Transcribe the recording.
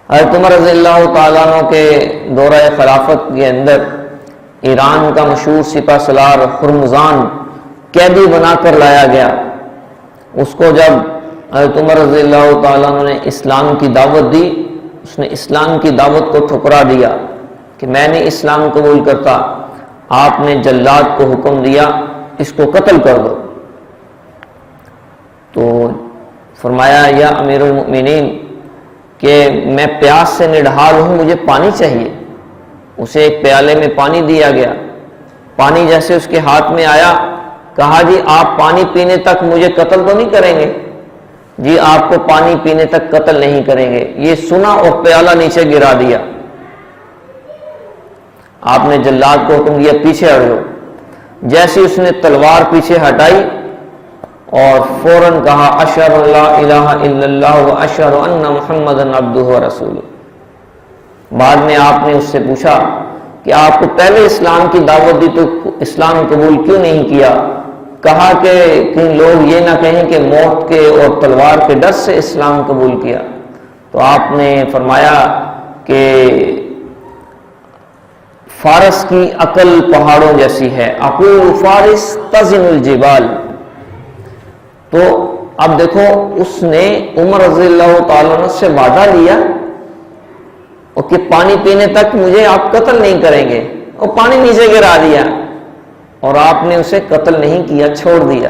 حضرت عمر رضی اللہ تعالیٰ عنہ کے دورہ خلافت کے اندر ایران کا مشہور سپہ سالار ہرمزان قیدی بنا کر لایا گیا۔ اس کو جب حضرت عمر رضی اللہ تعالیٰ عنہ نے اسلام کی دعوت دی، اس نے اسلام کی دعوت کو ٹھکرا دیا کہ میں نے اسلام قبول کرتا۔ آپ نے جلاد کو حکم دیا اس کو قتل کر دو۔ تو فرمایا یا امیر المؤمنین کہ میں پیاس سے نڈھال ہوں، مجھے پانی چاہیے۔ اسے ایک پیالے میں پانی دیا گیا۔ پانی جیسے اس کے ہاتھ میں آیا، کہا جی آپ پانی پینے تک مجھے قتل تو نہیں کریں گے؟ جی آپ کو پانی پینے تک قتل نہیں کریں گے۔ یہ سنا اور پیالہ نیچے گرا دیا۔ آپ نے جلاد کو حکم دیا پیچھے ہٹ جاؤ۔ جیسے اس نے تلوار پیچھے ہٹائی اور فوراً کہا اشہد ان لا الہ الا اللہ و اشہد ان محمدا عبدہ و رسولہ۔ بعد میں آپ نے اس سے پوچھا کہ آپ کو پہلے اسلام کی دعوت دی تو اسلام قبول کیوں نہیں کیا؟ کہا کہ کہیں لوگ یہ نہ کہیں کہ موت کے اور تلوار کے ڈر سے اسلام قبول کیا۔ تو آپ نے فرمایا کہ فارس کی عقل پہاڑوں جیسی ہے، عقول فارس تزن الجبال۔ تو اب دیکھو اس نے عمر رضی اللہ تعالیٰ عنہ سے وعدہ لیا اور کہ پانی پینے تک مجھے آپ قتل نہیں کریں گے، اور پانی نیچے گرا دیا اور آپ نے اسے قتل نہیں کیا، چھوڑ دیا۔